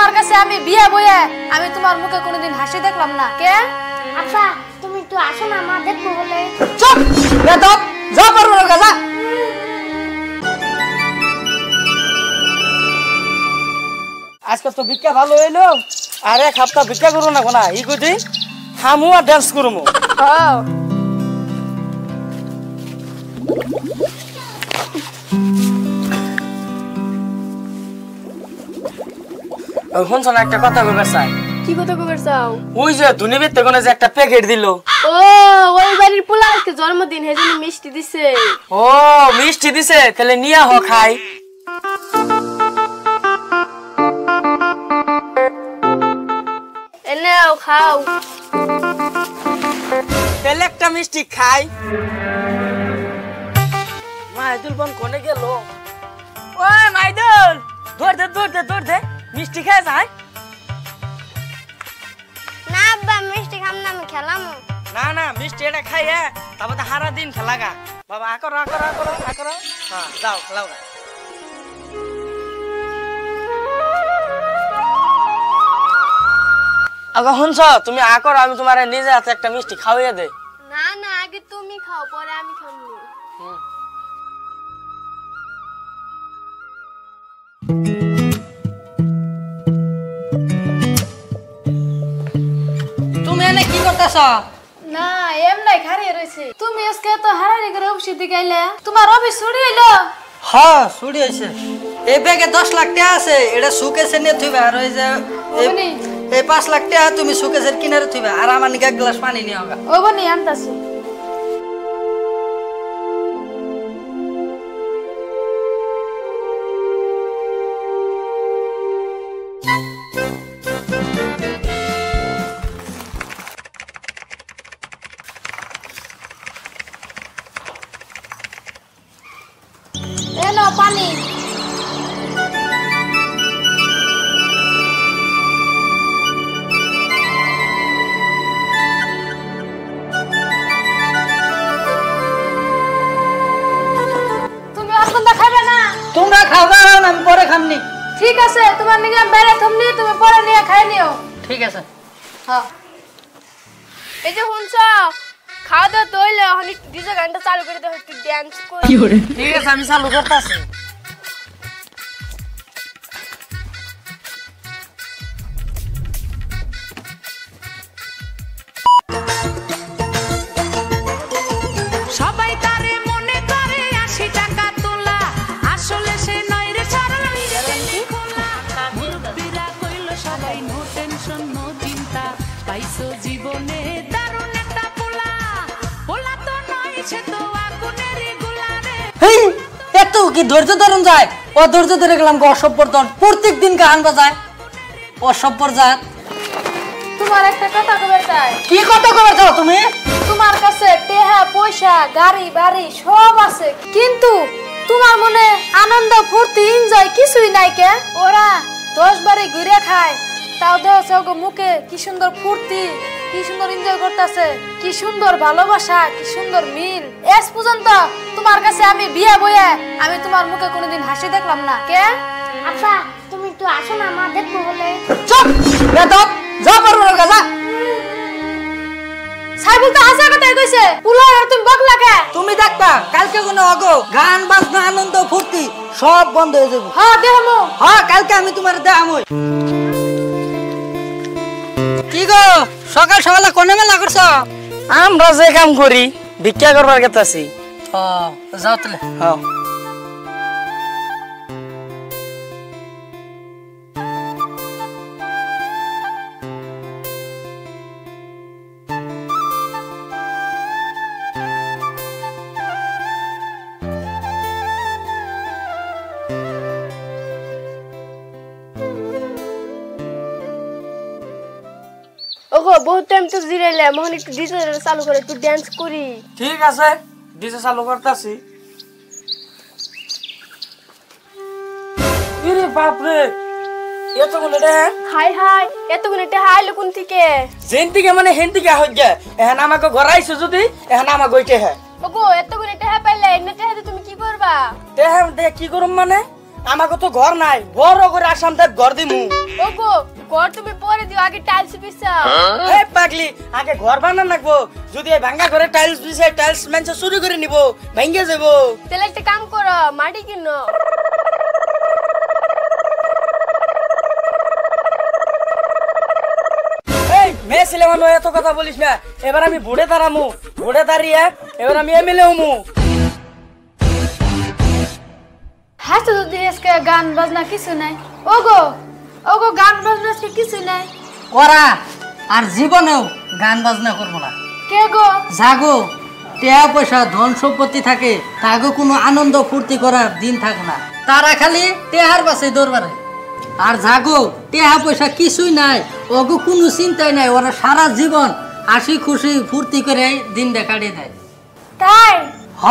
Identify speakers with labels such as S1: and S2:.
S1: তোমার কাছে আমি বিয়ে বইয়ে আমি তোমার মুখে কোনোদিন হাসি দেখলাম না। কে
S2: আচ্ছা তুমি একটু আসো না, মা দেখবো বলে।
S3: চুপ বেদব, যা পারবো না যা। আজকে তো ভিক্ষা ভালো হইলো, আর এক সপ্তাহ ভিক্ষা করবো না কোনা ই কইতে হামু আর ডান্স করবো। শুনছ না একটা কথা কইবার চাই।
S1: কি কথা কইবার চাও?
S3: ওই যে ধুনিবিতে কোনে যে একটা প্যাকেট দিল।
S1: ও ওই বাড়ির পোলা আজকে জন্মদিন, হেজন্য মিষ্টি দিছে।
S3: ও মিষ্টি দিছে, তাহলে নিয়া হ খাই।
S1: এনেও খাও।
S3: তাহলে একটা মিষ্টি খাই। মাইদুল বোন কোনে গেল? ওই মাইদুল, ধর দে মিষ্টি খাই যায়।
S2: না আব্বা মিষ্টি খাম না, আমি খেলাম।
S3: না মিষ্টি এটা খাই তারপর সারা দিন খেলা গা। বাবা আকরো হ্যাঁ যাও খেলাও গা। আগে শুনছ, তুমি আকর, আমি তোমার নিজে হাতে একটা মিষ্টি খাওয়াইয়া দে।
S1: না না আগে তুমি খাও, পরে আমি খাবো।
S3: তুমি এনে কি করতেছ?
S1: না এমলাই খারিয়ে রইছে। তুমি আজকে তো হারারি করে অফিস দিকে আইলে, তোমার অফিস ছুটি হইলো?
S3: হ্যাঁ ছুটি হইছে। এই ব্যাগে 10 লাখ টাকা আছে, এটা সুকেসে নিয়ে থইবা। আর ওই যে এই 5 লাখ টাকা তুমি সুকেসের কিনারে থইবা। আর আমার নিকে এক গ্লাস পানি নিয়ে হোগা।
S1: ও বনি আনতাছি। এনো পানি। তুমি অসন্ধ্যা খাবে না?
S3: তোমরা খাওয়া না, আমি পরে খামনি।
S1: ঠিক আছে, তোমার নিকে বাইরে থমনি, তুমি পরে নিয়ে খাই নিও।
S3: ঠিক আছে।
S1: হ্যাঁ এই যে শুনছ, খাওয়া দাওয়া তো হইলে এখন একটু ডিজে গানটা চালু করে দাও, একটু ড্যান্স করি।
S3: ঠিক আছে, আমি চালু করতেছি।
S4: সবাই তারে মনে করে 80 টাকা তোলা, আসলে সে নয় রে সরল খোলা। মুরব্বিরা কইল সবাই নো টেনশন নো চিন্তা, পাইছো জীবনে দারুণ একটা পোলা। পোলা তো নয় সে তো আগুনেরই গোলা রে।
S3: হেই এত কি ধৈর্য ধরন যায়? ও ধৈর্য ধরে গেলাম অসভ্যর্তন, প্রত্যেকদিন গান বাজায় অসভ্যর জাত।
S1: তোমার একটা কথা কবে চাই।
S3: কি কথা কবে চাও তুমি?
S1: তোমার কাছে টেহা পয়সা গাড়ি বাড়ি সব আছে, কিন্তু তোমার মনে আনন্দ ফুর্তি এনজয় কিছুই নাই। কে ওরা 10 বারে ঘুরে খায়, তাও দেখো মুখে কি সুন্দর ফুর্তি, কি সুন্দর এনজয় করতেছে, কি সুন্দর ভালোবাসা, কি সুন্দর মিল। এস পর্যন্ত তোমার কাছে আমি বিয়ে বইয়ে আমি তোমার মুখে কোনোদিন হাসি দেখলাম না। কে
S2: আচ্ছা তুমি একটু আসো না, মা দেখবো বলে।
S3: চুপ বেদব, যা পারবো না যা।
S1: সাইবুল তো হাসা কথাই কইছে, পুলা আর তুমি বকলা কে?
S3: তুমি দেখবা কালকে কোনো অগো গান বাজনা আনন্দ ফুর্তি সব বন্ধ হয়ে যাবে।
S1: হ্যাঁ দেহমু।
S3: হ্যাঁ কালকে আমি তোমার দেখামই। কি গো সকাল সকালে কোনে মেলা করছ? আমরা যে কাম করি ভিক্ষা করবার গেতাছি। ও যাও তাহলে। হ্যাঁ
S1: ওগো বহুত টাইম তো জিরাইলাম, এখন একটু ডিজে চালু করে একটু ডান্স করি।
S3: ঠিক আছে, ডিজে চালু করতেছি। ইরে বাপ রে, এতগুলো রে।
S1: হাই হাই, এতগুলো টাকা আইলো কোন থেকে?
S3: যেন থেকে মানে হেন থেকে হই গে। এখন আমাকে গড়াইছো যদি এখন আমাকে গইতে হে।
S1: ওগো এতগুলো টাকা পাইলে এনে টাকা তুমি কি করবা?
S3: দেহ দেখ কি করম মানে
S5: আমাকে তো ঘর নাই, বড় করে আসাম দেখ ঘর দিমু।
S1: ওগো ঘর তুমি পরে দিও, আগে টাইলস বিছাও।
S5: এই পাগলি, আগে ঘর বানান লাগবো। যদি এই ভাঙ্গা ঘরে টাইলস বিছাই, টাইলস মেনছে চুরি করে নিব, ভেঙে যাবো।
S1: তাহলে একটা কাম করো, মাটি কিনো।
S5: এই মেয়ে ছেলে মানুষ এত কথা বলিস না। এবার আমি ভোটে দাঁড়ামু, ভোটে দাঁড়িয়ে এবার আমি এমএলএ হমু।
S1: হ্যাঁ তো যদি আজকে গান বাজনা কিছু নাই। ওগো ওগো গান বাজনা আজকে কিছু নাই।
S3: ওরা আর জীবনেও গান বাজনা করবো না।
S1: কে গো?
S3: জাগো, টাকা পয়সা ধন সম্পত্তি থাকে, তাকে কোনো আনন্দ ফুর্তি করার দিন থাকে না। তারা খালি টেহার বাসে দরবারে। আর জাগো, টেহা পয়সা কিছুই নাই, ওগো কোনো চিন্তাই নাই। ওরা সারা জীবন হাসি খুশি ফুর্তি করে দিনটা কাটিয়ে দেয়।
S1: তাই?
S3: হ।